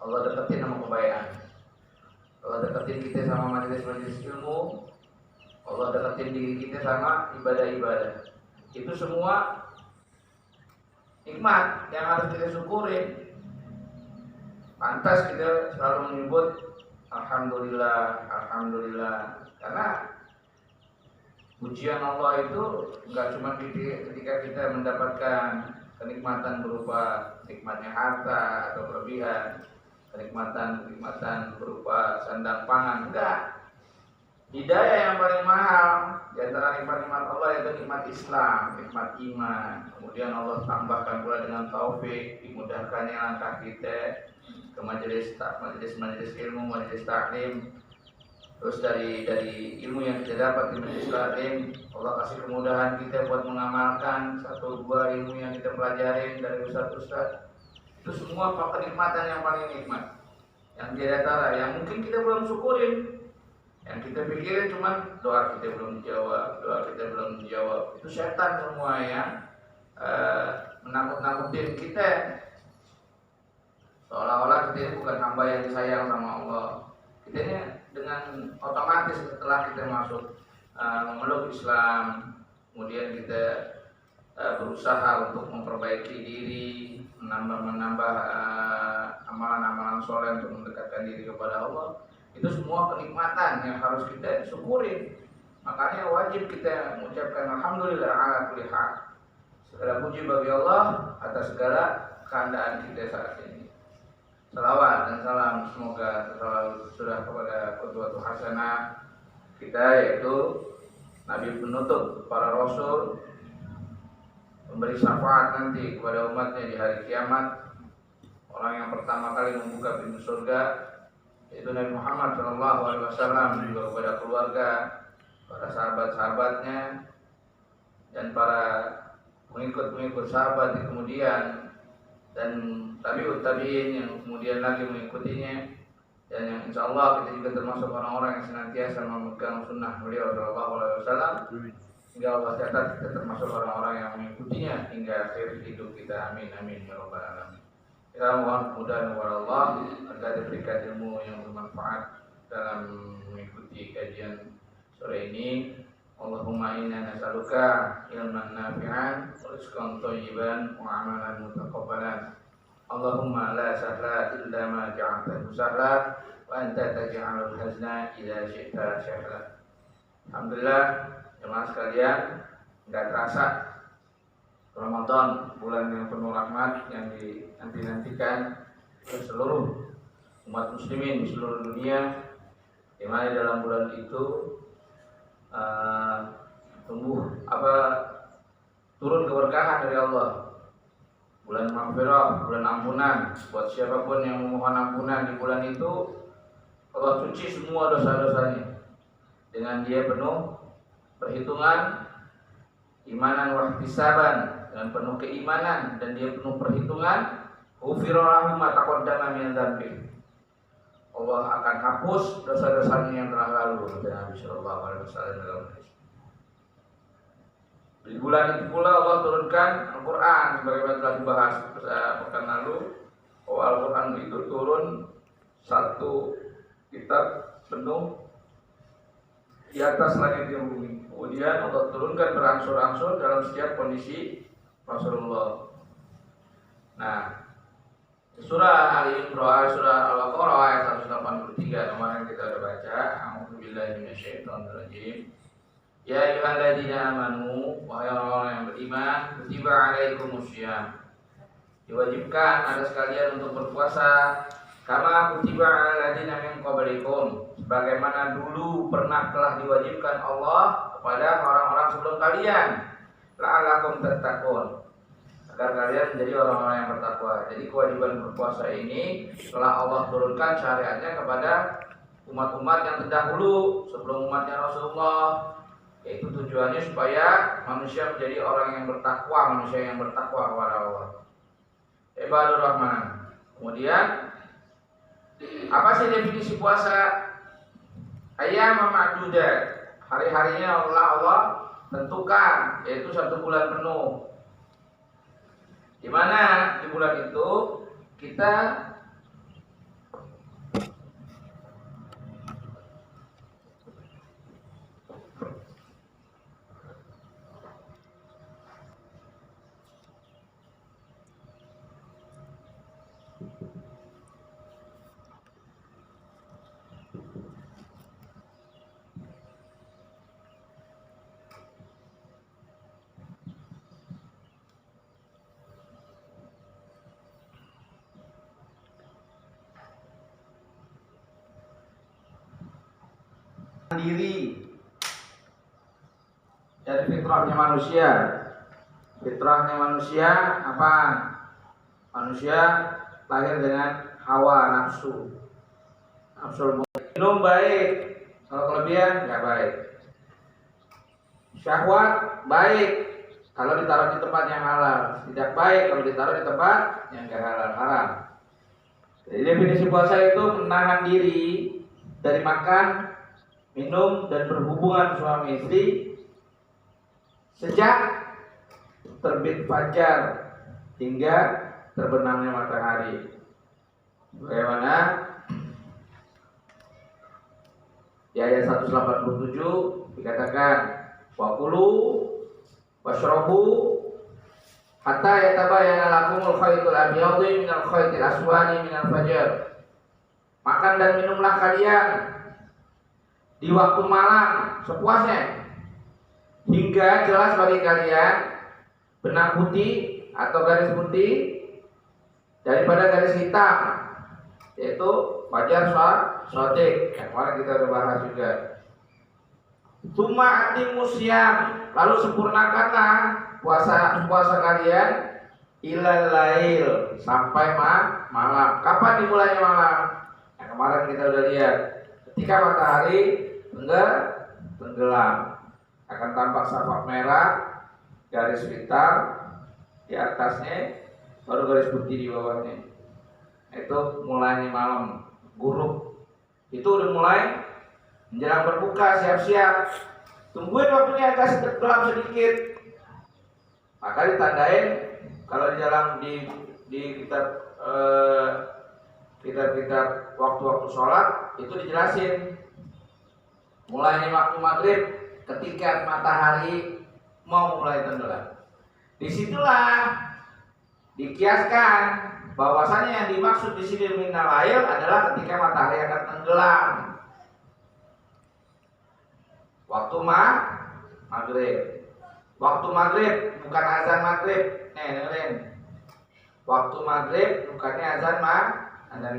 Allah deketin sama kebaikan. Allah deketin kita sama majelis-majelis ilmu. Allah deketin diri kita sama ibadah-ibadah. Itu semua nikmat yang harus kita syukurin. Pantas kita selalu menyebut alhamdulillah, alhamdulillah. Karena pujian Allah itu enggak cuma ketika kita mendapatkan kenikmatan berupa nikmatnya harta atau kelebihan, kenikmatan berupa sandang pangan, enggak. Hidayah yang paling mahal di antara nikmat-nikmat Allah yaitu nikmat Islam, nikmat iman. Kemudian Allah tambahkan pula dengan taufik, dimudahkannya langkah kita ke majelis ilmu, majelis taklim. Terus dari ilmu yang kita dapat di majelis taklim, Allah kasih kemudahan kita buat mengamalkan 1-2 ilmu yang kita pelajarin dari ustaz-ustaz. Itu semua kenikmatan yang paling nikmat. Yang di antara yang mungkin kita belum syukurin. Yang kita pikirin cuma doa kita belum dijawab, itu setan semua yang menakut-nakutin kita, seolah-olah kita ini bukan hamba yang disayang sama Allah. Kita ini dengan otomatis setelah kita masuk memeluk Islam, kemudian kita berusaha untuk memperbaiki diri, menambah amalan-amalan soleh untuk mendekatkan diri kepada Allah. Itu semua kenikmatan yang harus kita syukurin. Makanya wajib kita mengucapkan alhamdulillah ala kulli hal. Segala puji bagi Allah atas segala keadaan kita saat ini. Salawat dan salam semoga selalu surah kepada qudwatul hasanah kita, yaitu Nabi penutup para rasul, memberi syafaat nanti kepada umatnya di hari kiamat. Orang yang pertama kali membuka pintu surga yaitu Nabi Muhammad SAW, juga kepada keluarga, para sahabat-sahabatnya, dan para pengikut-pengikut sahabat di kemudian, dan tabi'in yang kemudian lagi mengikutinya, dan yang insya Allah kita juga termasuk orang-orang yang senantiasa memegang sunnah beliau SAW, hingga Allah catat kita termasuk orang-orang yang mengikutinya hingga akhir hidup kita. Amin amin ya rabbal alamin. Kita mohon kemudahan kepada Allah agar diberikan ilmu yang bermanfaat dalam mengikuti kajian sore ini. Allahumma inna nas'aluka ilman nafi'an wa rizqan thayyiban wa amalan mutaqabbalan. Allahumma la sahla illa ma ja'altahu sahla wa anta taj'alul hazna idza syi'ta sahla. Alhamdulillah jemaah sekalian, enggak terasa Ramadan, bulan yang penuh rahmat yang dinantikan oleh seluruh umat muslimin di seluruh dunia, di mana dalam bulan itu turun keberkahan dari Allah. Bulan maghfirah, bulan ampunan. Buat siapapun yang memohon ampunan di bulan itu, Allah cuci semua dosa-dosanya dengan dia penuh perhitungan, imanan wa ihtisaban, dengan penuh keimanan, dan dia penuh perhitungan. Ghufira lahu ma taqaddama min dzambi. Allah akan hapus dosa-dosanya yang telah lalu, kata Nabi sallallahu alaihi wasallam dalam hadis. Di bulan itu pula Allah turunkan Al-Qur'an sebagaimana telah dibahas pekan lalu, bahwa Al-Qur'an itu turun satu kitab penuh di atas langit dan bumi. Kemudian Allah turunkan berangsur-angsur dalam setiap kondisi Rasulullah. Nah, surah Ali Imran, surah Al-Baqarah ayat 183 kemarin kita sudah baca. A'udzubillahi minasyaitonirrajim. Ya ayyuhalladzina amanu, wahai orang-orang yang beriman, kutiba alaikumussyam. Diwajibkan atas kalian untuk berpuasa kama kutiba alal ladzina min qablikum, sebagaimana dulu pernah telah diwajibkan Allah kepada orang-orang sebelum kalian, la'allakum tattaqun, agar kalian menjadi orang-orang yang bertakwa. Jadi kewajiban berpuasa ini telah Allah turunkan syariatnya kepada umat-umat yang terdahulu sebelum umatnya Rasulullah, yaitu tujuannya supaya manusia menjadi orang yang bertakwa, manusia yang bertakwa kepada Allah. Ibadur Rahman. Kemudian apa sih definisi puasa? Ayyam ma'dudat, hari-harinya Allah tentukan, yaitu 1 bulan penuh. Di mana di bulan itu kita diri dari fitrahnya manusia. Fitrahnya manusia apa? Manusia lahir dengan hawa nafsu. Minum baik, kalau kelebihan nggak baik. Syahwat baik kalau ditaruh di tempat yang halal, tidak baik kalau ditaruh di tempat yang nggak halal, haram. Jadi definisi puasa itu menahan diri dari makan, minum, dan berhubungan suami istri sejak terbit fajar hingga terbenamnya matahari. Bagaimana? Di ayat 187 dikatakan wakulu washrabu hatta yatabayyana lakumul khaytul abyadu minal khaytil aswadi minal fajr. Makan dan minumlah kalian di waktu malam sepuasnya hingga jelas bagi kalian benang putih atau garis putih daripada garis hitam, yaitu fajar shadiq yang kemarin kita sudah bahas juga. Summa atimus syiyam, lalu sempurnakanlah puasa kalian ilal lail, sampai malam. Kapan dimulainya malam? Yang kemarin kita sudah lihat, ketika matahari tenggelam akan tampak safak merah, garis hitam di atasnya, baru garis putih di bawahnya. Itu mulainya malam, gurub. Itu udah mulai menjelang berbuka, siap-siap. Tungguin waktunya agak gelap sedikit. Maka ditandain kalau di dalam di kitab waktu-waktu sholat itu dijelasin mulainya waktu maghrib ketika matahari mau mulai tenggelam. Disitulah dikiaskan bahwasanya yang dimaksud di sini minal lail adalah ketika matahari akan tenggelam. Waktu maghrib. Waktu maghrib bukan azan maghrib. Nih dengerin. Waktu maghrib bukannya azan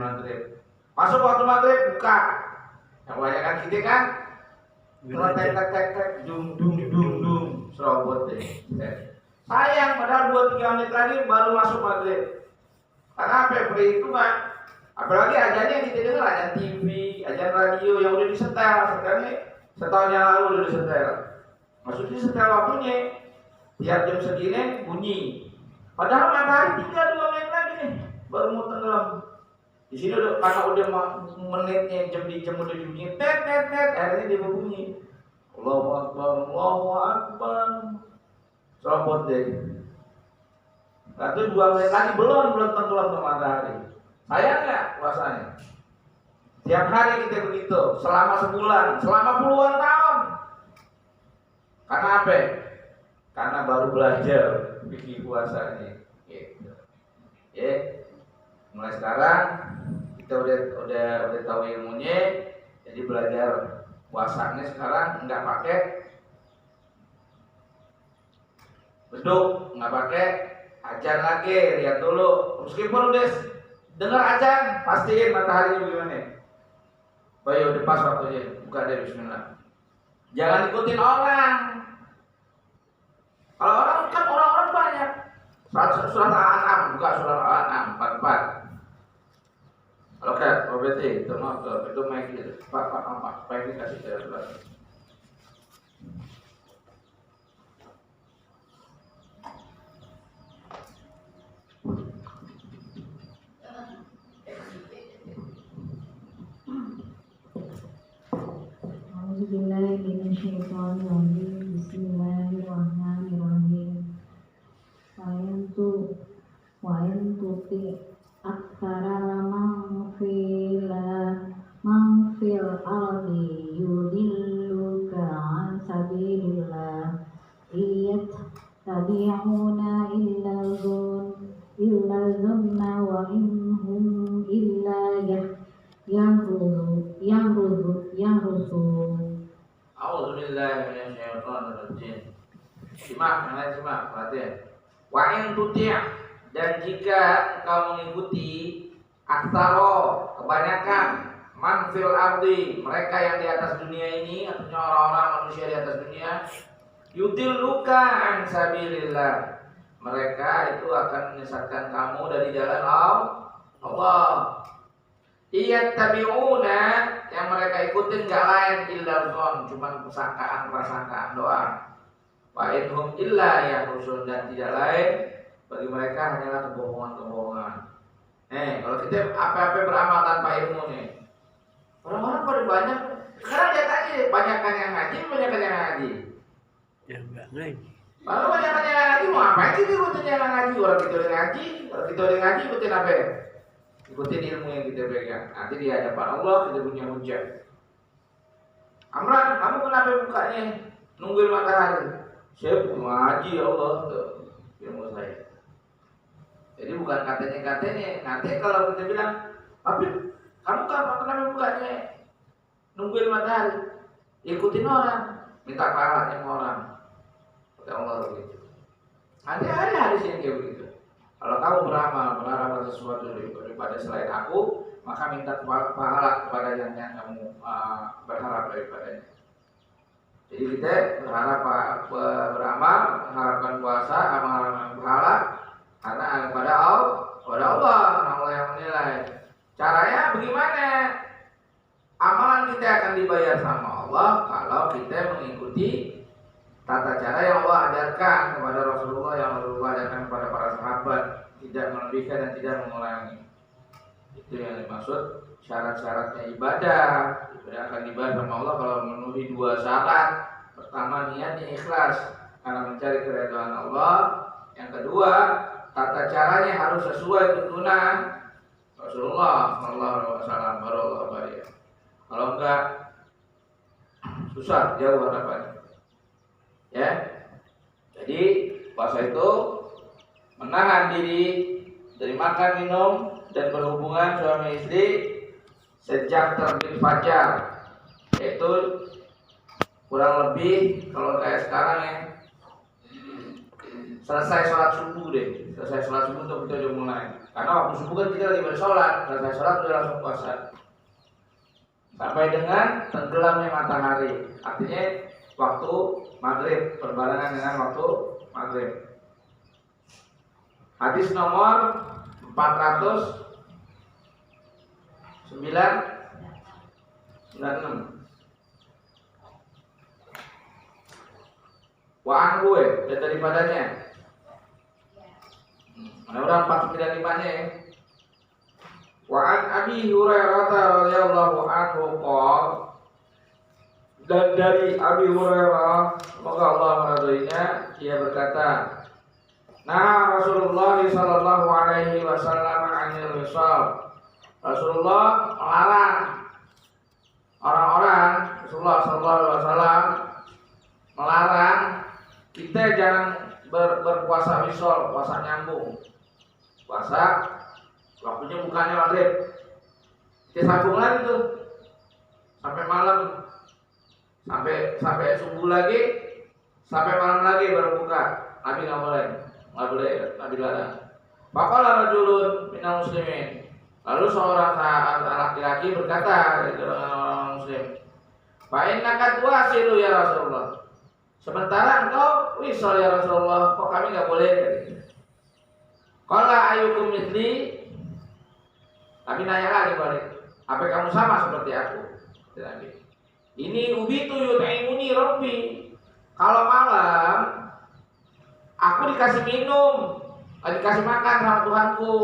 maghrib. Masuk waktu maghrib buka. Yang kebanyakan kita kan tek dung serobot deh. Sayang padahal 2-3 menit lagi baru masuk maghrib. Karena apa? Free itu Pak. Apalagi ajannya yang kita dengar ajan TV, ajan radio yang udah disetel. Sekarang ini setahun yang lalu udah disetel. Maksudnya setel waktunya tiap jam segini bunyi. Padahal matahari tinggal 2 menit lagi nih baru mau tenggelam. Di sini udah karena udah menitnya jam udah bunyi tet akhirnya dia bunyi. Allahu Akbar. Serobot deh. Lalu 2 menit lagi belum tenggelam ke matahari. Sayang nggak puasanya? Tiap hari kita begitu, selama sebulan, selama puluhan tahun. Karena apa? Karena baru belajar bikin puasanya. Gitu. Mulai sekarang kita udah tahu ilmunya, jadi belajar puasanya sekarang nggak pakai beduk, nggak pakai ajan lagi, lihat dulu. Meskipun udah dengar ajan, pastiin matahari gimana. Oh ya udah pas waktunya, buka deh bismillah. Jangan ikutin orang. Kalau orang kan orang banyak. Surat Al-An'am, buka surat Al-An'am 44. Oke, OBT itu itu mic gitu. Pak, mic dikasih saya surat. Bismillahirrahmanirrahim. Wa in tuti aktsara man fil ardi yudilluka an sabilillah tabi'una illa dhanna wa inhum illa yahrusun. A'udzubillahi minasyaitonirrajim. Simak, perhatian. Wa in tuti' dan jika engkau mengikuti aktsaro kebanyakan man fil ardi, mereka yang di atas dunia ini, artinya orang-orang manusia di atas dunia, yudilluka an sabilillah, mereka itu akan menyesatkan kamu dari jalan Allah. Iyattabi'una, yang mereka ikutin gak lain illa dzon, cuman prasangkaan doang. Wa inhum illa yakhrusun, dan tidak lain bagi mereka hanyalah kebohongan-kebohongan. Kalau kita apa-apa beramal tanpa ilmu nih, orang-orang pada banyak. Sekarang lihat aja, banyakkan yang ngaji, banyakkan yang ngaji. Ya enggak ngaji. Kalau banyakkan yang ngaji, mau apa sih ikutin yang ngaji? Orang kita udah ngaji, kalau kita udah ngaji ikutin apa? Ikutin ilmu yang kita pegang. Nanti di hadapan Allah kita punya hujah. Amran, kamu kenapa bukanya nungguin matahari? Saya ngaji ya Allah, tuh ilmu saya. Jadi bukan katanya. Nanti kalau kita bilang, tapi kamu kenapa bukanya nungguin matahari? Ikutin orang, minta pahalanya sama orang. Kata Allah begitu. Nanti ada hadis yang kayak begitu. Kalau kamu beramal sesuatu daripada selain aku, maka minta pahala kepada yang kamu berharap daripadanya. Jadi kita berharap beramal, mengharapkan puasa, mengharapkan pahala, karena kepada Allah yang menilai. Caranya bagaimana? Amalan kita akan dibayar sama Allah kalau kita mengikuti tata cara yang Allah ajarkan kepada Rasulullah, yang Rasulullah ajarkan kepada para sahabat, tidak melebihkan dan tidak mengurangi. Itu yang dimaksud syarat-syaratnya ibadah. Ibadah akan dibayar sama Allah kalau memenuhi 2 syarat. Pertama, niatnya ikhlas karena mencari keridhaan Allah. Yang kedua, tata caranya harus sesuai tuntunan Rasulullah SAW. Kalau enggak, susah, jauh harapannya. Ya, jadi puasa itu menahan diri dari makan, minum, dan berhubungan suami istri sejak terbit fajar, yaitu kurang lebih kalau kayak sekarang ya, selesai sholat subuh untuk kita udah mulai. Karena waktu subuh kan kita lagi bersolat, selesai sholat udah langsung puasa sampai dengan tenggelamnya matahari, artinya waktu maghrib, berbarengan dengan waktu maghrib. Hadis nomor 496. Wa anhu, dan daripadanya. Mana orang 495-nya ya. Wa an Abi Hurairah radhiyallahu anhu qala, dan dari Abi Hurairah, semoga Allah meridhoinya, dia berkata, nah Rasulullah sallallahu alaihi wasallam anil wisal. Rasulullah melarang orang-orang, Rasulullah sallallahu alaihi wasallam melarang kita jangan berpuasa wisal, puasa nyambung. Puasa waktunya bukannya maghrib, kita sambung lagi tuh sampai malam, sampai subuh lagi, sampai malam lagi baru buka. Nabi nggak boleh, Nabi larang. Faqala rajulun minal muslimin, lalu seorang laki-laki berkata dari orang muslim, fa innaka tuwasilu ya Rasulullah, sementara engkau wisal ya Rasulullah, kok kami nggak boleh? Qala ayyukum mithli, Nabi nanya lagi balik, apa kamu sama seperti aku? Nabi, ini ubitu yut'imuni rabbi, kalau malam aku dikasih minum, dikasih makan sama Tuhanku.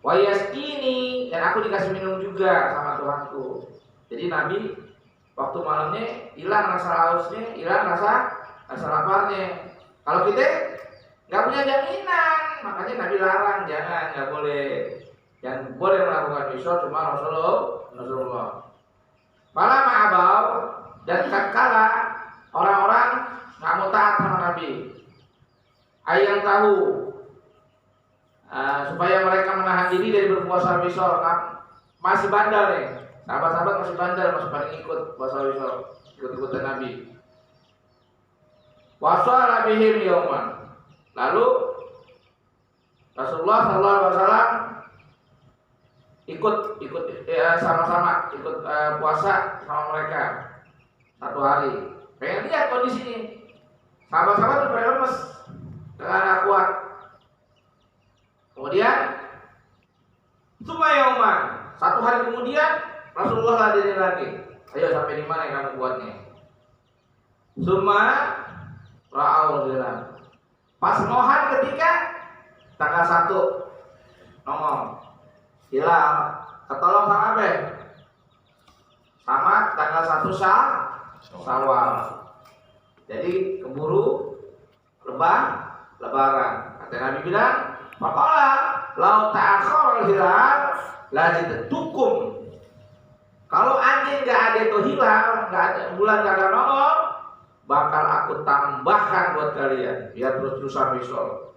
Wa yaskini, dan aku dikasih minum juga sama Tuhanku. Jadi Nabi waktu malamnya hilang rasa hausnya, hilang rasa laparnya. Kalau kita nggak punya jaminan, makanya Nabi larang, nggak boleh melakukan wisal cuma Rasulullah. Malah ma'abau, dan tatkala orang-orang nggak mau taat sama Nabi, ayang tahu supaya mereka menahan diri dari berpuasa wisal, masih bandel nih, sahabat-sahabat masih bandel, masih pada ikut puasa wisal, ikut-ikutan Nabi. Wasala bihim yauman, lalu Rasulullah sallallahu alaihi wasallam sama-sama ikut puasa sama mereka 1 hari. Pengen lihat kondisi ini. Sahabat-sahabat itu pada lemes dengan kuat. Kemudian Sumayauman 1 hari kemudian Rasulullah hadirin lagi. Ayo sampai di mana yang kamu buatnya? Summa ra'aul hilal. Pas mohan ketika tanggal 1 nongol hilal ketolong sama apa? Sama tanggal 1 Syawal. Jadi keburu lebaran. Kata Nabi bilang, "Faqala lau ta'akhkhara hilal la jitukum." Kalau anjing nggak ada itu hilal, nggak ada bulan, nggak ada nongol, bakal aku tambahkan buat kalian biar terus-terusan misol.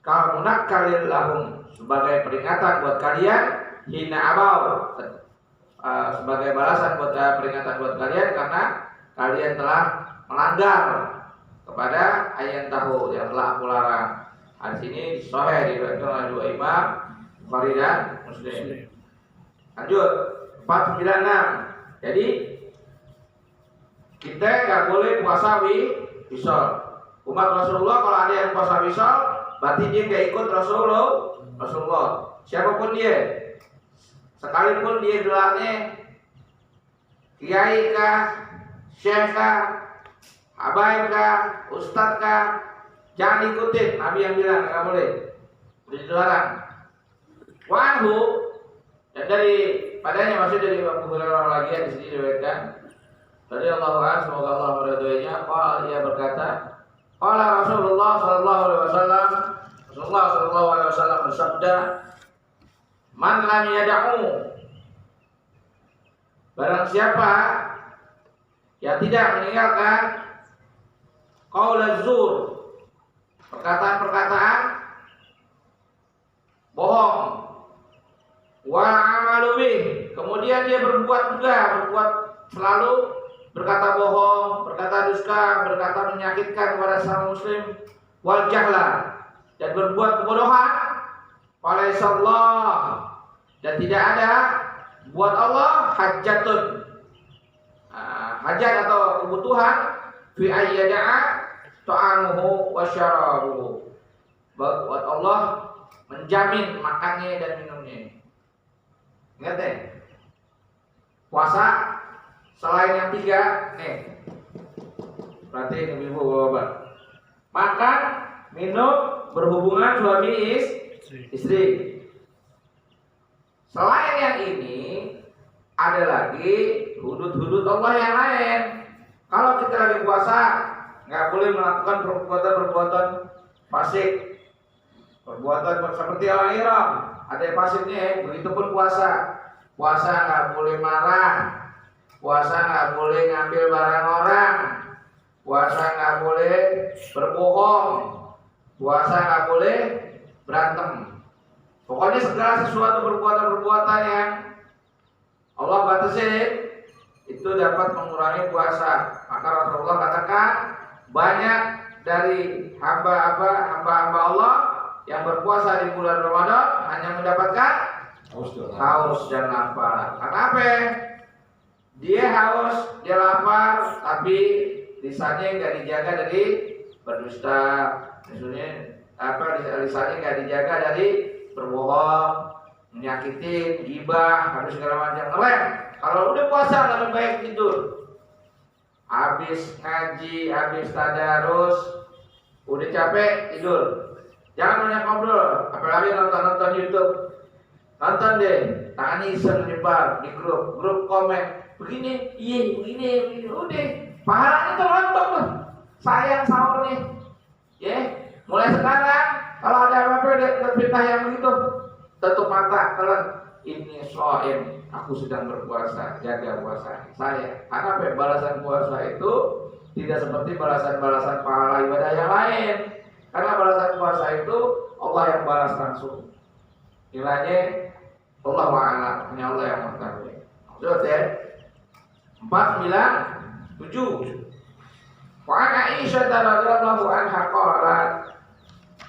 Kalau munakalil lahum sebagai peringatan buat kalian, hina abau sebagai balasan buat peringatan buat kalian karena kalian telah melanggar kepada ayat tahu yang telah aku larang. Hadis ini sahih diriwayatkan oleh 2 imam Bukhari dan Muslim. Lanjut 496. Jadi kita nggak boleh puasa wisol. Umat Rasulullah kalau ada yang puasa wisol, berarti dia nggak ikut Rasulullah. Siapapun dia, sekalipun dia gelarnya kiai kah, syekh kah, habaib kah, ustadz kah, jangan ikutin. Nabi yang bilang nggak boleh, dilarang. Wanhu dan dari padanya masih dari Abu Hurairah lagi yang di sini diriwayatkan dari Allah semoga Allah meridhoinya. Qala dia berkata, qala Rasulullah sallallahu alaihi wasallam, Rasulullah sallallahu alaihi wasallam bersabda, man lam yad'u, barang siapa yang tidak meninggalkan qaulaz zur, perkataan-perkataan bohong, wa amalu bih, kemudian dia berbuat selalu berkata bohong, berkata dusta, berkata menyakitkan kepada sesama muslim, wal jahla, dan berbuat kebodohan, walaisallah, dan tidak ada buat Allah hajatun, hajat atau kebutuhan fi ayyada'a ta'amuhu wa syarabuhu, buat Allah menjamin makannya dan minumnya. Ingat deh, puasa selain yang 3 nih, berarti ibu bapak makan, minum, berhubungan suami istri. Selain yang ini ada lagi hudud-hudud Allah yang lain. Kalau kita lagi puasa nggak boleh melakukan perbuatan fasik, perbuatan seperti orang Iram. Ada yang fasiknya, begitupun puasa nggak boleh marah, puasa nggak boleh ngambil barang orang, puasa nggak boleh berbohong, puasa nggak boleh berantem. Pokoknya segala sesuatu perbuatan yang Allah batasin itu dapat mengurangi puasa. Maka Rasulullah katakan banyak dari hamba-hamba Allah yang berpuasa di bulan Ramadan hanya mendapatkan haus dan lapar. Kenapa? Dia haus, dia lapar, tapi lisannya nggak dijaga dari berdusta, maksudnya lisannya nggak dijaga dari berbohong, menyakitin, gibah, harus segala macam ngelem. Kalau udah puasa lebih baik tidur. Habis ngaji, habis tadarus, udah capek tidur. Jangan banyak ngobrol, apalagi nonton YouTube. Nonton deh, tangan iseng nyebar di grup komen. Begini, begini, udah. Pahalanya tuh rontok tuh. Sayang sahur nih. Ya, mulai sekarang kalau ada apa-apa fitnah yang begitu, tutup mata, telan. Ini so'im, aku sedang berpuasa, jaga puasa saya. Karena balasan puasa itu tidak seperti balasan-balasan pahala ibadah yang lain. Karena balasan puasa itu Allah yang balas langsung. Nilainya Allah wa'ala, hanya Allah yang mengetahui. Maksud ya 497. Wa'an Aisyah radhiyallahu anha qalat,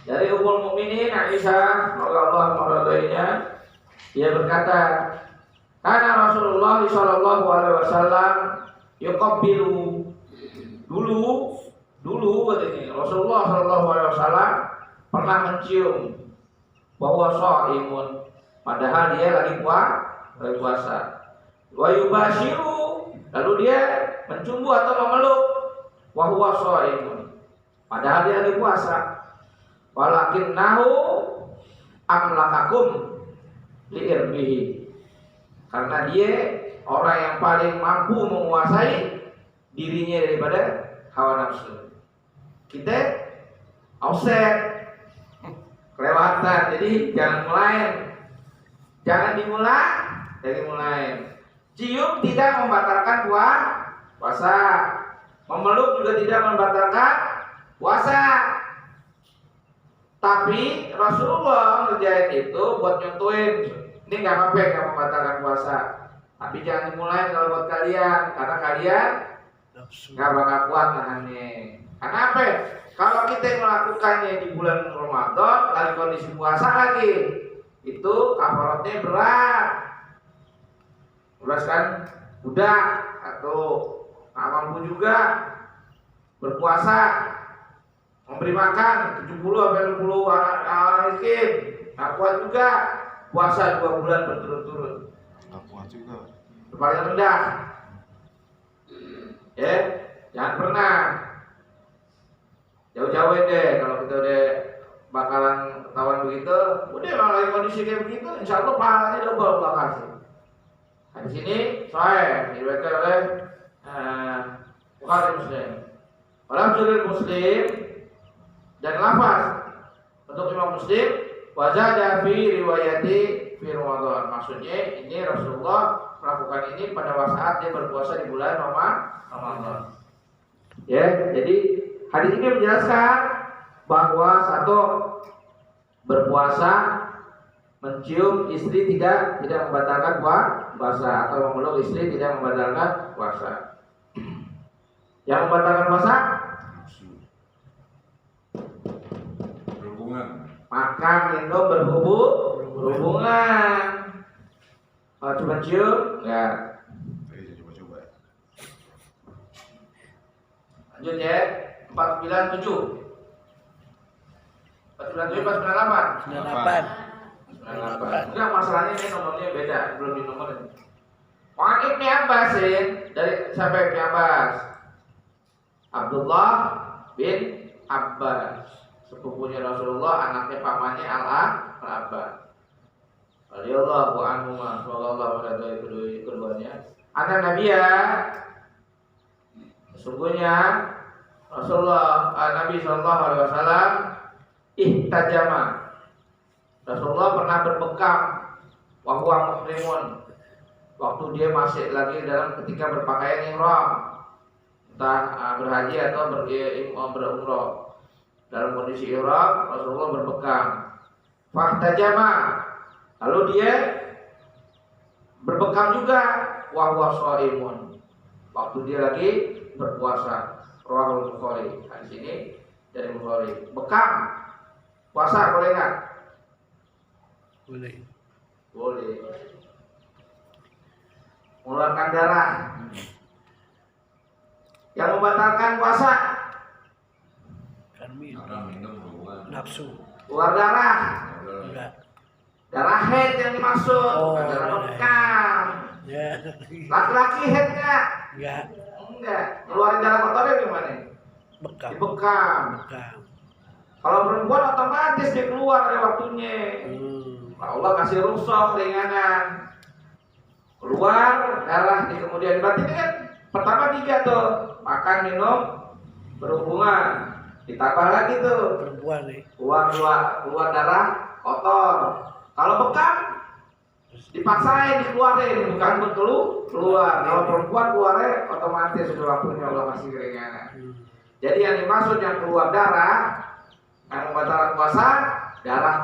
dari Ummul Mukminin Aisyah, semoga Allah meridhoinya, Dia berkata, karena Rasulullah Shallallahu Alaihi Wasallam yuqabbilu dulu katanya Rasulullah Shallallahu Alaihi Wasallam pernah mencium bahwa shaimun, padahal dia lagi puasa. Wa yubashiru, lalu dia mencumbu atau memeluk wa huwa shaimun, padahal dia lagi puasa. Walakinnahu amlakakum liirbihi, karena dia orang yang paling mampu menguasai dirinya daripada hawa nafsu. Kita offset, kelewatan, jadi jangan dimulai dari mulai. Cium tidak membatalkan puasa, memeluk juga tidak membatalkan puasa. Tapi Rasulullah ngerjain itu buat nyontoin, ini nggak apa-apa, nggak membatalkan puasa. Tapi jangan dimulai kalau buat kalian, karena kalian nggak bakal kuat nahannya. Karena apa? Kalau kita melakukannya di bulan Ramadan, lagi kondisi puasa lagi, itu kafaratnya berat. Berat kan? Udah atau nggak mampu juga berpuasa, memberi makan 70 sampai 60 orang miskin, nggak kuat juga puasa 2 bulan berturut-turut. Nggak kuat juga. Paling rendah. Ya, jangan pernah jauh-jauhin deh. Kalau kita udah bakalan ketahuan begitu, udah kalau lagi kondisi kayak begitu, insya Allah pahalanya double Allah kasih. Nah, di sini saya diriwayatkan oleh Bukhari Muslim. Walam Jalil Muslim, dan lafaz untuk Imam Muslim wazada fi riwayati fi Ramadan. Maksudnya ini Rasulullah melakukan ini pada saat dia berpuasa di bulan Ramadan. Ya, jadi hadis ini menjelaskan bahwa satu, berpuasa mencium istri tidak membatalkan puasa, atau memeluk istri tidak membatalkan puasa. Yang membatalkan puasa Berhubungan. makan, minum, berhubungan. Kalau cuma cium, enggak. Ayo coba-coba. Lanjut ya, 497. 497 pas 98. 98. 98. Enggak, masalahnya ini nomornya beda, belum di nomor ini. Wah, Ibnu Abbas dari siapa Ibnu Abbas? Abdullah bin Abbas, sepupunya Rasulullah, anaknya pamannya Al-Abbas. Radhiyallahu anhu, semoga Allah meridhai keduanya. Anak Nabiya, sesungguhnya Nabi Sallallahu Alaihi Wasallam ihtajama, Rasulullah pernah berbekam wahwa muhrimun, waktu dia masih lagi dalam ketika berpakaian ihram, entah berhaji atau berumrah. Dalam kondisi ihram Rasulullah berbekam. Fahtajama, lalu dia berbekam juga wahwa shaimun, waktu dia lagi berpuasa. Rawahul Bukhari. Hadis ini dari Bukhari. Bekam puasa boleh nggak? Boleh. Boleh. Mengeluarkan darah. Yang membatalkan puasa, Kan Orang minum berhubungan. nafsu. keluar darah. Enggak. Darah head yang dimaksud, Oh, bukan darah darah bekam. Ya. Laki-laki head nggak? Enggak. Enggak. Keluarin darah kotornya gimana? Bekam. Dibekam. Bekam. Kalau perempuan otomatis dia keluar ada waktunya. Allah kasih rukhsah keringanan. Keluar darah di kemudian, berarti ini kan pertama 3 tuh, makan, minum, berhubungan. Ditambah lagi tuh Perempuan nih. keluar darah kotor. Kalau bekam dipaksain dikeluarin, bukan keluar. Kalau perempuan keluarnya otomatis sudah waktunya Allah kasih keringanan. Jadi yang dimaksud yang keluar darah yang membatalkan puasa, darah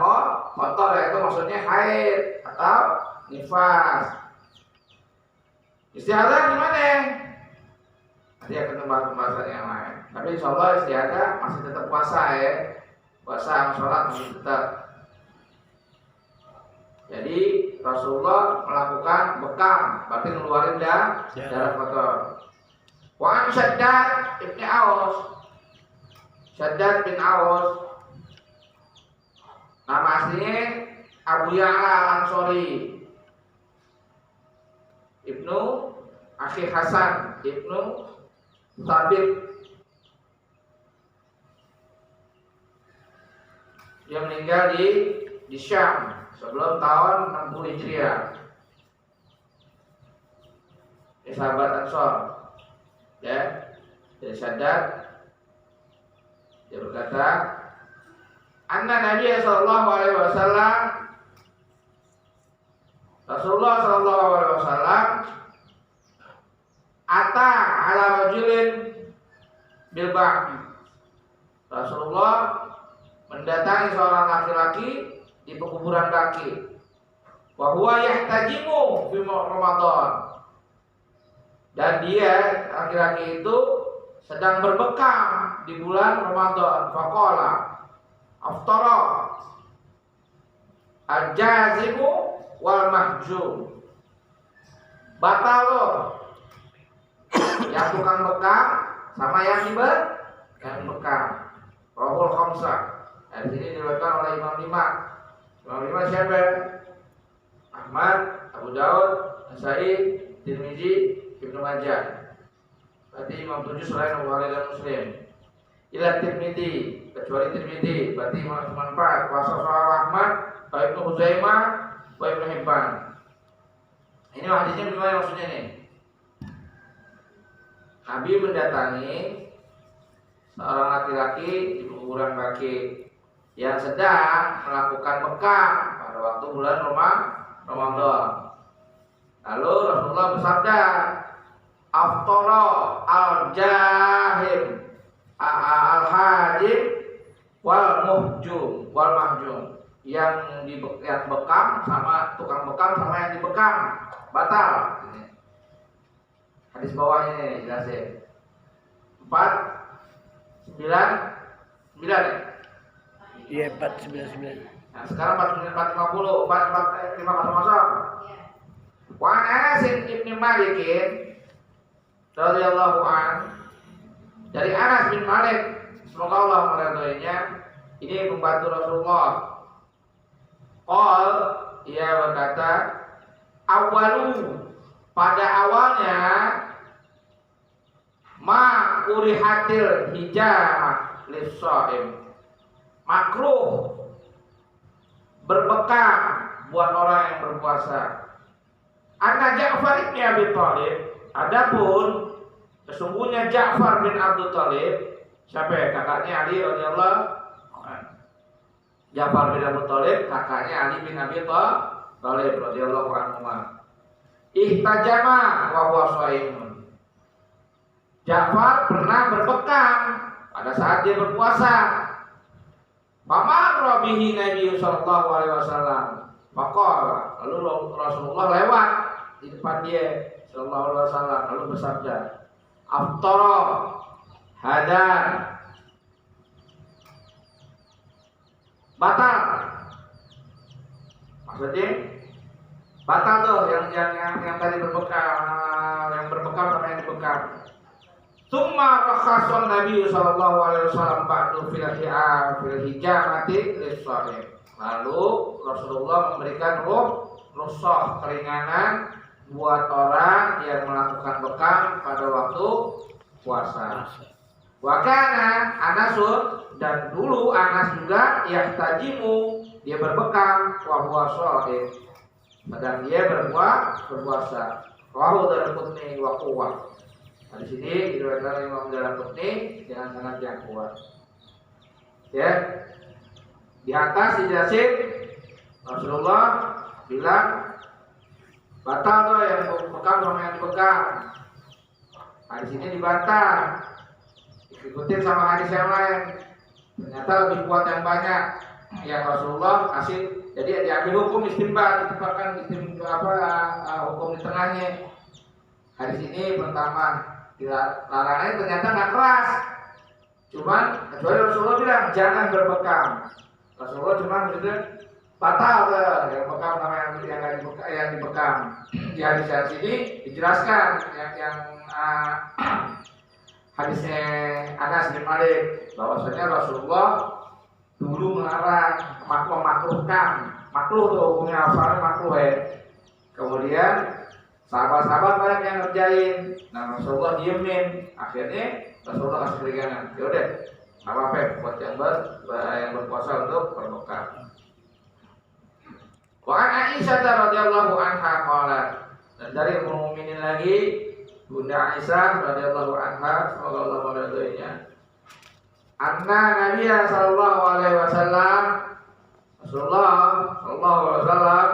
kotor, yaitu maksudnya haid atau nifas. Istiadah gimana? Nanti akan membahas pembahasan yang lain. Tapi insya Allah istiadah masih tetap puasa ya. Puasa sama sholat masih tetap. Jadi Rasulullah melakukan bekam, berarti ngeluarin darah kotor. Wa an Shaddad ibn Aus, Shaddad bin Aus, nama aslinya Abu Ya'la Al-Ansori, Ibnu Akhi Hasan, Ibnu Thabit. Dia meninggal di Syam sebelum tahun 60 Hijriah. Ini sahabat Ansor. Ya, dari Shaddad dia berkata, anna Nabi sallallahu alaihi wasallam, Rasulullah sallallahu alaihi wasallam ata ala rajulin bil ba'd. Rasulullah mendatangi seorang laki-laki di pekuburan kaki. Wa huwa yahtajimu fi Ramadan. Dan dia laki-laki itu sedang berbekam di bulan Ramadan. Faqala aftara al-jazimu wal mahjum. Batal loh yang tukang bekam sama yang bekam. Rahul khamsah. Di sini diriwayatkan oleh Imam Lima. Imam Lima siapa? Ahmad, Abu Daud, Nasai, Tirmizi, Ibnu Majah. Berarti Imam 7 selain Bukhari dan Muslim. Ila Tirmizi, kecuali Tirmizi, berarti Imam cuma 4. Wa Sahih Ahmad, wa Ibnu Huzaimah, wa Ibnu Hibban. Ini hadisnya gimana maksudnya nih? Nabi mendatangi seorang laki-laki di kuburan kaki yang sedang melakukan bekam pada waktu bulan Ramadan. Lalu Rasulullah bersabda, aftara al-jahim al-hajim wal mahjum. Yang bekam sama tukang bekam sama yang dibekam batal. Hadis bawahnya nih jelasin. 4 9 ya? Iya 499. Nah, sekarang 450 450. Wa Anas bin Malik radhiyallahu an, dari Anas bin Malik semoga Allah meridhoinya, ini pembantu Rasulullah. Ia berkata, awalu, pada awalnya ma kurihatil hijamah lis-shaim, makruh berbekam buat orang yang berpuasa. Anna Ja'far bin Abi Thalib, adapun sesungguhnya Ja'far bin Abi Thalib, siapa ya? Kakaknya Ali radhiyallahu anhu. Ja'far bin Abi Thalib kakaknya Ali bin Abi Thalib radhiyallahu anhu. Ihtajama wa huwa shaimun. Ja'far pernah berbekam pada saat dia berpuasa. Famarra bihi Nabi sallallahu alaihi wasallam. Maka lalu Rasulullah lewat di depan dia sallallahu alaihi wasallam lalu bersabda, "Aftara hadan." Batal. Maksudnya batal tuh yang tadi berbekam, yang berbekam sama yang dibekam. Tsumma rakhasan Nabi sallallahu alaihi wasallam ba'du fil hijamati lis-shaim. Lalu Rasulullah memberikan rukhsah keringanan buat orang yang melakukan bekam pada waktu puasa. Wa kana Anasun, dan dulu Anas juga yahtajimu, dia berbekam wa huwa shaim, sedang dia berpuasa. Rawahu Daraqutni wa quwwah. Di sini diriwayatkan Imam Daraqutni dengan sanad yang kuat. Ya. Di atas dijelasin Rasulullah bilang batal tuh yang bekam sama yang dibekam. Nah, di sini dibantah. Ikutin sama hadis yang lain. Ternyata lebih kuat yang banyak. Yang Rasulullah kasih, jadi diambil hukum istinbat, ditempatkan hukum di tengahnya. Hadis ini pertama larangannya ternyata nggak keras, cuman kecuali Rasulullah bilang jangan berbekam. Rasulullah cuma begitu batal yang bekam sama yang dibekam. Di hadis ini dijelaskan yang hadisnya Anas bin Malik bahwasanya Rasulullah dulu melarang memakruhkan, makruh tuh hukumnya asalnya makruh ya. Kemudian sahabat-sahabat banyak yang ngerjain, nah Rasulullah diemin, akhirnya Rasulullah kasih keringanan. Yaudah, apa buat yang berpuasa untuk berbekam. Wa an Aisyah radhiyallahu anha qalat, dan dari Ummul Mukminin lagi Bunda Aisyah radhiyallahu anha, semoga Allah meridhoinya. Anna Nabiya sallallahu alaihi wasallam, Rasulullah sallallahu alaihi wasallam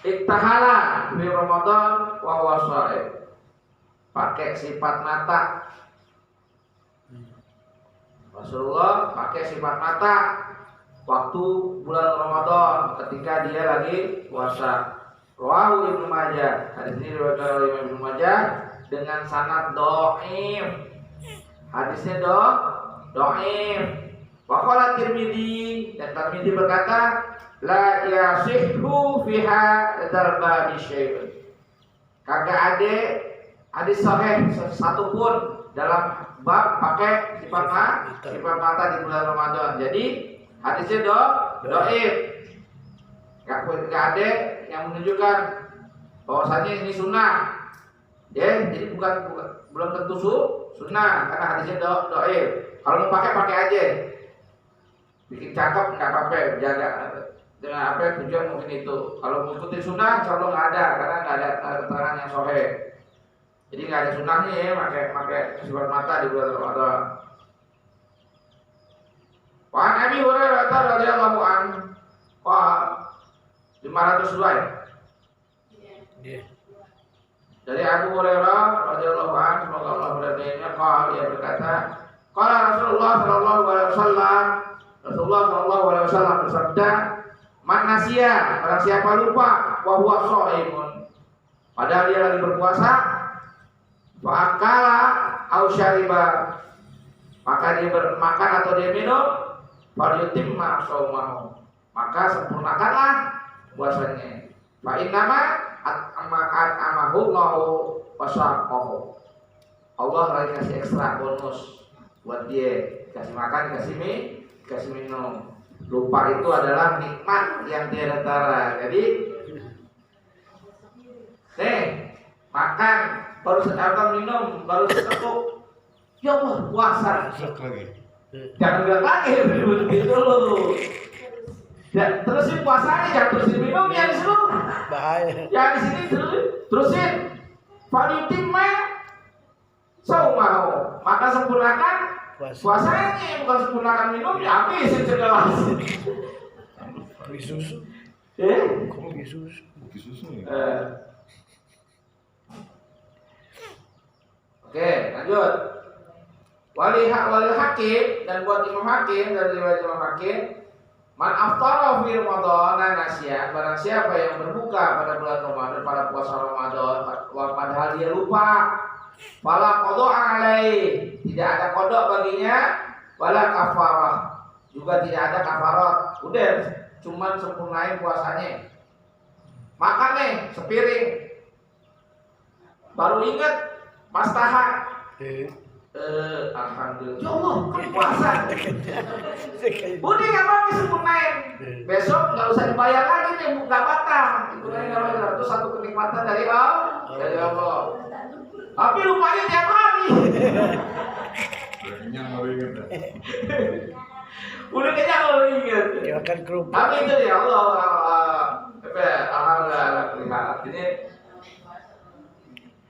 iktahala di Ramadan wa huwa shaim. Pakai sifat mata. Rasulullah pakai sifat mata waktu bulan Ramadan ketika dia lagi puasa. Rawahu Ibnu Majah. Hadis ini diriwayatkan oleh Ibnu Majah dengan sanad dhaif. Hadisnya dhaif. Wa qala Tirmidzi, dan Tirmidzi berkata la yasihhu fiha darba bisyai'in. Kagak ada hadis sahih satupun dalam bab pakai sifat mata di bulan Ramadan. Jadi hadisnya dhaif. Enggak ada yang menunjukkan bahwasanya ini sunnah. Ya, jadi belum tentu sunnah karena hadisnya dhaif. Kalau mau pakai aja. Bikin cakep enggak apa-apa, jaga dengan apa tujuan mungkin itu. Kalau mengikuti sunnah insya Allah nggak ada, karena nggak ada keterangan yang sahih. Jadi nggak ada sunnahnya ya pakai sifat mata di bulan Ramadan. Wa an Abi Hurairah radhiyallahu anhu qala 502 ya. Iya. Dari Abu Hurairah radhiyallahu anhu, semoga Allah meridhoinya, qala, dia berkata, qala Rasulullah sallallahu alaihi wasallam, Rasulullah sallallahu alaihi wasallam bersabda, man nasiya, barang siapa lupa, wa huwa shaimun, padahal dia lagi berpuasa, fa akala au syariba, maka dia bermakan atau dia minum, fa yutimma shaumahu, maka sempurnakanlah puasanya. Fa innama at'amahu Allahu wa saqahu, Allah lagi kasih ekstra bonus buat dia, kasih makan, kasih minum. Lupa itu adalah nikmat yang tiada tara. Jadi makan baru atau minum baru seteguk, ya Allah puasa. Jangan bilang lagi begitu dulu. Dan terusin puasanya, jangan terusin minum ya di situ. Bahaya. Ya di sini terusin. Falitimma saumahu, maka sempurnakan puasanya, bukan sempurnakan minum, ya habisin segelas. Kopi susu. Kopi susu. Kopi susu ya. Oke, lanjut. Wali hakim, dan buat Imam Hakim, dari riwayat Imam Hakim, man aftara fi Ramadan nasya, barang siapa yang berbuka pada bulan Ramadan, pada puasa Ramadan, padahal dia lupa, fala qada alaihi, tidak ada kodok baginya, wala kafarah, juga tidak ada kafarat. Udah, cuman sempurnain puasanya. Makan nih sepiring, baru ingat pas tahan. Alhamdulillah, ya Allah kan puasa. Udah nggak mau sempurnain, besok nggak usah dibayar lagi nih, nggak batal. Itu kan nggak batal, itu satu kenikmatan dari Allah. Tapi lupanya tiap hari. Kenyang baru ingat dah. Udah kenyang baru ingat. Ya makan kerupuk. Tapi itu ya Allah, alhamdulillah. Ini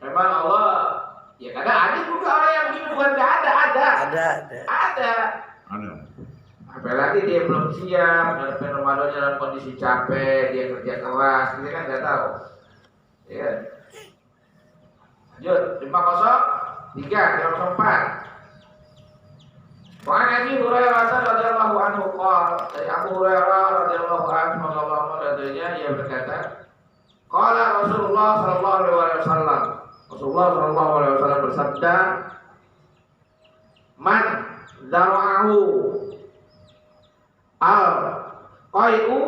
memang Allah. Ya kadang ada juga orang yang begini, bukan nggak ada. Ada. Apalagi dia belum siap, dan Ramadan dalam kondisi capek, dia kerja keras, kita kan nggak tahu. Ya. Lanjut, 503, 504. Wa Abi Hurairah radhiyallahu anhu qala, dari Abu Hurairah radhiyallahu anhu, semoga Allah meridhoinya, dia berkata, qala Rasulullah sallallahu alaihi wasallam, Rasulullah sallallahu alaihi wasallam bersabda, man dzara'ahu al-qai'u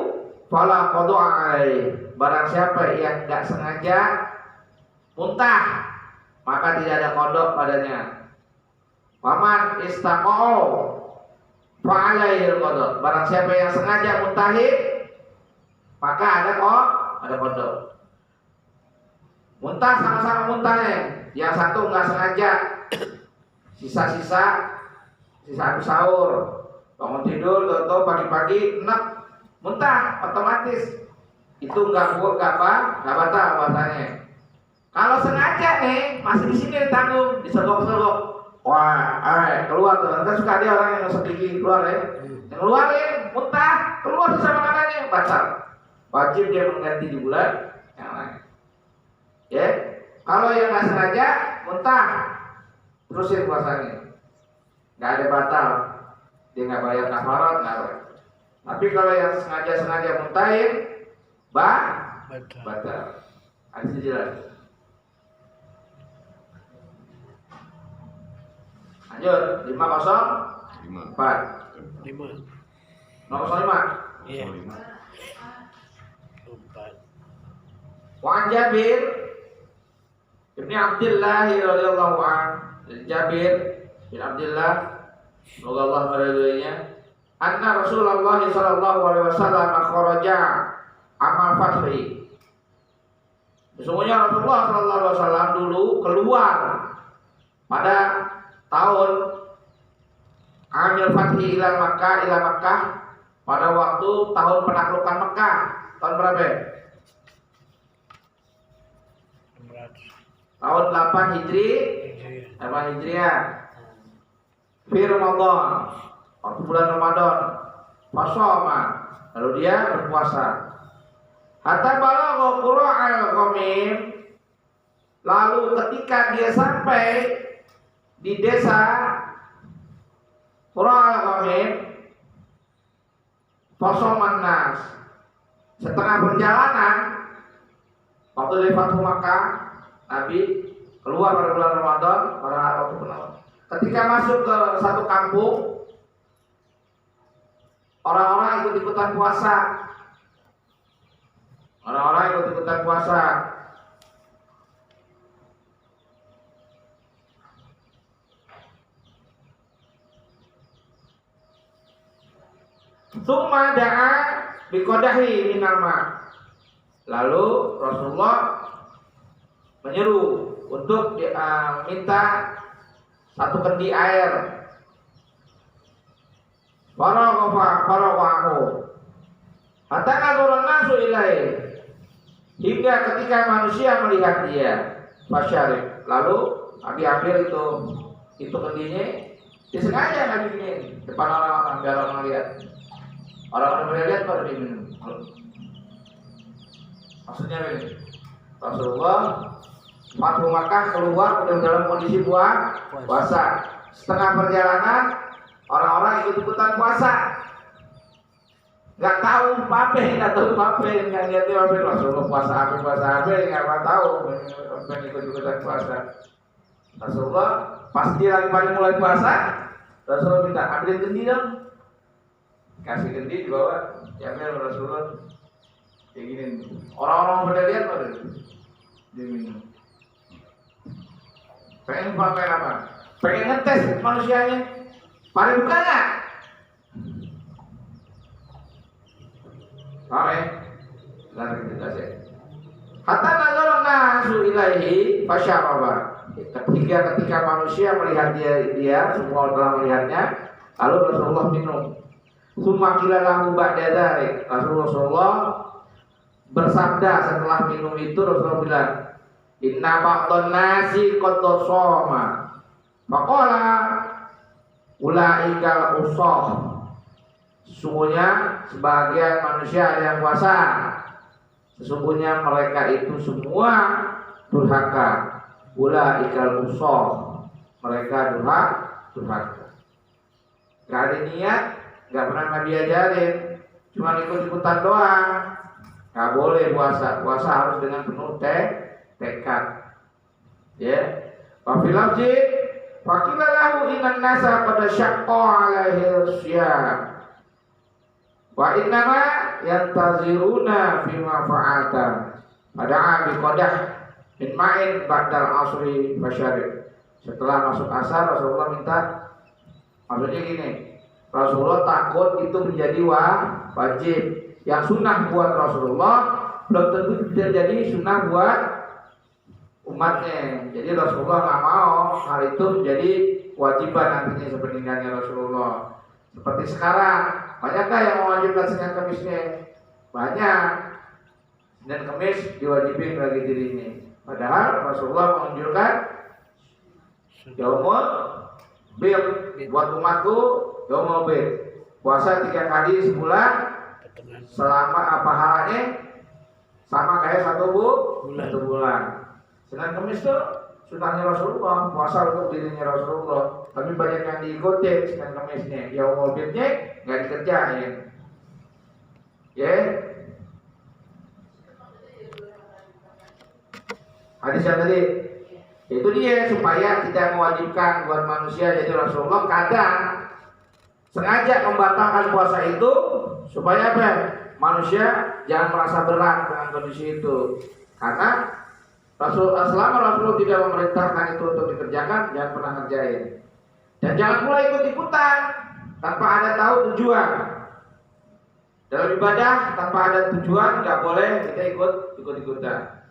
fala qada'a alaih. Barang siapa yang enggak sengaja muntah, maka tidak ada kodok padanya. Waman istaqa'u fa alaihil qada'. Barang siapa yang sengaja muntahin, maka ada kodok. Muntah sama-sama muntahnya. Yang satu enggak sengaja, sisa habis sahur, bangun tidur, atau pagi-pagi enak muntah otomatis. Itu enggak batal puasanya. Kalau sengaja nih, masih di sini ditanggung, disogok-sogok. Wah, keluar tuh. Kan suka ada orang yang sedikit keluar ya. Yang keluarin, muntah, keluar sisa makanannya, batal. Wajib dia mengganti di bulan yang lain. Ya, kalau yang nggak sengaja muntah, terusin puasanya, nggak ada batal, dia nggak bayar kafarat, nggak bayar. Tapi kalau yang sengaja muntahin, batal. Hadis jelas. Lanjut 504 5. 505. Iya. 5. Wa Jabir bin Abdullah radhiyallahu anhu, Jabir bin Abdullah semoga Allah meridhoinya, anna Rasulullah sallallahu alaihi wasallam kharaja amal fathi. Sesungguhnya Rasulullah sallallahu alaihi wasallam dulu keluar pada tahun amil fathi ila Makkah pada waktu tahun penaklukan Mekah. Tahun berapa? Tahun 8 Hijriah. Fi Ramadan, waktu bulan Ramadan. Fasoma, lalu dia berpuasa. Hatta balagha qura'al qamim, lalu ketika dia sampai di desa Qura'al qamim, fasoman nas. Setengah perjalanan waktu dari Fathu Makkah, Nabi keluar pada bulan Ramadan pada waktu penawar. Ketika masuk ke satu kampung, orang-orang ikut-ikutan puasa. Tsumma da'a biqadahi minal ma'. Lalu Rasulullah menyeru untuk minta satu kendi air. Faraghahu. Hatta nazara nasu ilaihi, hingga ketika manusia melihat dia, fasyarib. Lalu Nabi ambil itu kendinya, disengaja Nabi ini depan orang-orang biar orang lihat. Orang-orang lihat baru diminum. Maksudnya ini, Rasulullah Fathu Makkah keluar dalam kondisi puasa. Setengah perjalanan orang-orang ikut-ikutan puasa. Gak tahu apa, nggak ngerti apa Rasulullah puasa apa, nggak tahu ikut-ikutan puasa. Rasulullah pas dia lagi mulai puasa, Rasulullah minta ambilin kendi dong. Kasih kendi dibawa, diambil Rasulullah. Kayak gini, orang-orang pada lihat pada diminum. Pengen apa? Pengen ngetes manusianya. Pada buka nggak? Oke, lalu kita cek. Hatta nazara nasu ilaihi fasyaraba. Ketika manusia melihat dia semua telah melihatnya, lalu Rasulullah minum. Tsumma qila lahu ba'da dzalik. Rasulullah bersabda setelah minum itu, Rasulullah bilang, inna ba'dhan nasi qad shoma. Faqala ulaikal usah. Sesungguhnya sebagian manusia ada yang puasa. Sesungguhnya mereka itu semua durhaka. Ulaikal usah. Mereka durhaka. Gak ada niat, gak pernah Nabi ajarin, cuma ikut-ikutan doang. Gak boleh puasa. Puasa harus dengan penuh tekad. Ya. Wa fil lafzi Faqila lahu innan nasa qad syaqqa alaihi syam. Wa innama yantaziruna fima fa'alta. Fada'a biqadah min ma'in ba'dal asri fasyarib. Setelah masuk asar Rasulullah minta, maksudnya gini, Rasulullah takut itu menjadi wajib. Yang sunnah buat Rasulullah belum tentu tidak jadi sunnah buat umatnya. Jadi Rasulullah nggak mau hal itu menjadi kewajiban nantinya sepeninggalnya Rasulullah. Seperti sekarang, banyakkah yang mewajibkan Senin Kemisnya? Banyak. Senin Kemis diwajibin bagi dirinya. Padahal Rasulullah menganjurkan Yaumul Bir buat umatku, Yaumul Bir. Puasa 3 kali sebulan selama pahalanya sama kayak satu bulan. Senin Kemis itu sunahnya Rasulullah, puasa untuk dirinya Rasulullah. Tapi banyak yang diikutin Senin Kemisnya, Yaumul Birnya nggak dikerjain. Ya. Hadis yang tadi itu dia supaya tidak mewajibkan buat manusia. Jadi Rasulullah kadang sengaja membatalkan puasa itu supaya apa? Manusia jangan merasa berat dengan kondisi itu. Karena selama Rasulullah tidak memerintahkan itu untuk dikerjakan, jangan pernah ngerjain. Dan jangan pula ikut-ikutan tanpa ada tahu tujuan. Dalam ibadah tanpa ada tujuan nggak boleh kita ikut-ikutan.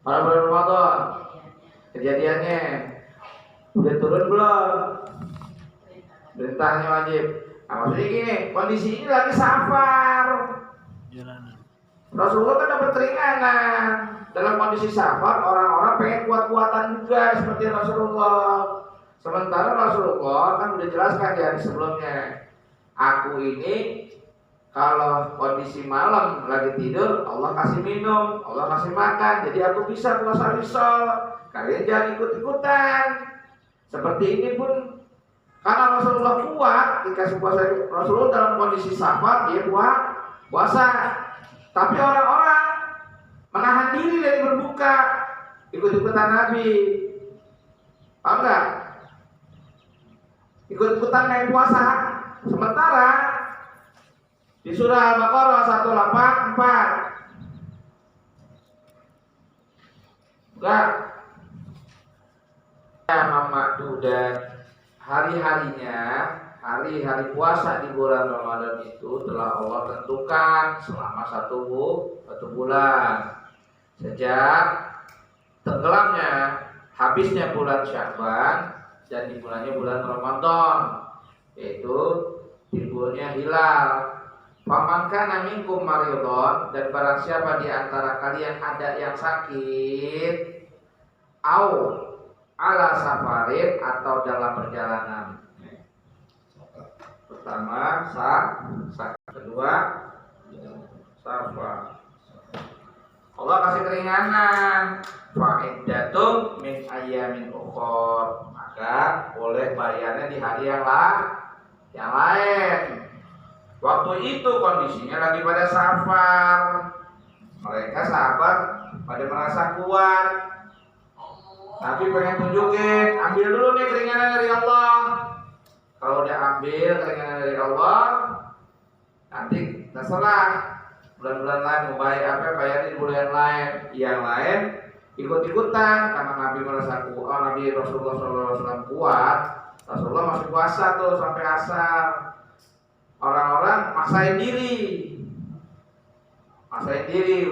Pada bulan Ramadan kejadiannya udah turun belum? Perintahnya wajib. Nah, maksudnya gini, kondisi ini lagi safar. Rasulullah kan dapat keringanan. Dalam kondisi safar, orang-orang pengen kuat-kuatan juga seperti Rasulullah. Sementara Rasulullah kan udah jelaskan di hari sebelumnya, aku ini kalau kondisi malam lagi tidur, Allah kasih minum, Allah kasih makan, jadi aku bisa puasa wisol. Kalian jangan ikut-ikutan. Seperti ini pun, karena Rasulullah kuat, dikasih puasa. Rasulullah dalam kondisi safar, dia puasa. Tapi orang-orang menahan diri dari berbuka, ikut-ikutan Nabi. Paham nggak? Ikut-ikutan naik puasa. Sementara di surah Al-Baqarah 184 enggak dan hari-harinya, hari-hari puasa di bulan Ramadan itu telah Allah tentukan selama satu bulan sejak tenggelamnya habisnya bulan Sya'ban dan dimulainya bulan Ramadan, yaitu timbulnya hilal. Faman kana minkum maridon, dan barang siapa di antara kalian ada yang sakit, au ala safarin, atau dalam perjalanan. Pertama sak, kedua safar. Allah kasih keringanan. Fa'iddatum min ayyamin ukhor, maka boleh bayarnya di hari yang lain. Waktu itu kondisinya lagi pada safar. Mereka sahabat pada merasa kuat. Tapi pengen tunjukin, ambil dulu nih keringanan dari Allah. Kalau udah ambil keringanan dari Allah, nanti terserah bulan-bulan lain mau bayar apa, bayar di bulan lain. Yang lain ikut-ikutan karena Nabi merasa kuat, Nabi Rasulullah SAW kuat. Rasulullah masih puasa tuh sampai asar. Orang-orang maksain diri,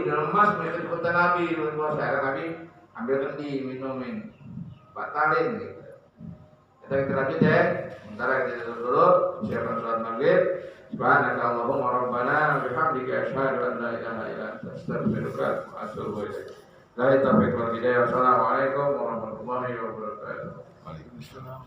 udah lemas mau ikut-ikutan Nabi puasa. Nabi ambil kendi, minumin, batalin gitu. Kita lanjut ya. Sementara kita dulu siapkan sholat maghrib. Subhanaka Allahumma rabbana wa bihamdika asyhadu an la ilaha illa anta astaghfiruka wa atubu ilaik. La ilaha illa anta. Assalamualaikum warahmatullahi wabarakatuh. Waalaikumsalam.